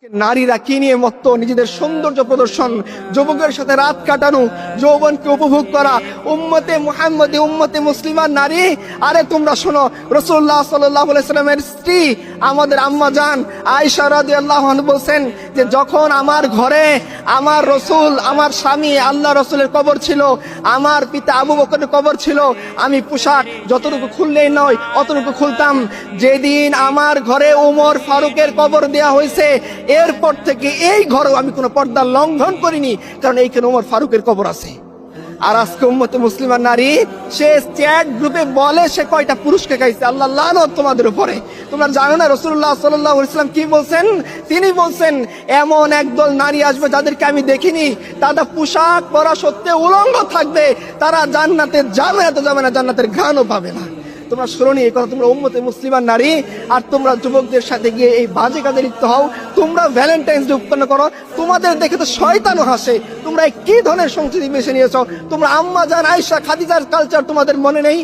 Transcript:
নারীরা কি নিয়ে মত্ত, নিজেদের সৌন্দর্য প্রদর্শন, যুবকের সাথে রাত কাটানো, যৌবনকে উপভোগ করা, উম্মতে মুহাম্মদী, উম্মতে মুসলিমান নারী। আরে তোমরা শোনো, রাসূলুল্লাহ সাল্লাল্লাহু আলাইহি সাল্লামের স্ত্রী আমাদের আম্মা জান আয়েশা রাদিয়াল্লাহু আনহা বলছেন যে যখন আমার ঘরে আমার রসুল, আমার স্বামী আল্লাহ রসুলের কবর ছিল, আমার পিতা আবু বকরের কবর ছিল, আমি পোশাক যতটুকু খুললেই নয় অতটুকু খুলতাম। যেদিন আমার ঘরে ওমর ফারুকের কবর দেয়া হয়েছে, এরপর থেকে এই ঘরেও আমি কোনো পর্দা লঙ্ঘন করিনি, কারণ এইখানে ওমর ফারুকের কবর আছে। আর আজকে উম্মতে মুসলিমান নারী সে চ্যাট গ্রুপে বলে সে কয়টা পুরুষকে খাইছে। আল্লাহ লানত তোমাদের উপরে। তোমরা জানো না রাসূলুল্লাহ সাল্লাল্লাহু আলাইহি ওয়াসাল্লাম কি বলছেন? তিনি বলছেন এমন একদল নারী আসবে যাদেরকে আমি দেখিনি, তারা পোশাক পরা সত্ত্বেও উলঙ্গ থাকবে, তারা জান্নাতে যাবে না, তো যাবে না, জান্নাতের ঘ্রাণও পাবে না। তোমরা শুনোনি এই কথা? তোমরা উম্মতে মুসলিমান নারী, আর তোমরা যুবকদের সাথে গিয়ে এই বাজে কাজে লিপ্ত হও। তোমরা ভ্যালেন্টাইন্স ডে উৎপন্ন করো, তোমাদের দেখে তো শয়তানও হাসে। তোমরা কি ধরনের সংস্কৃতি বেছে নিয়েছো? তোমরা আম্মা জান আয়েশা খাদিজার কালচার তোমাদের মনে নেই?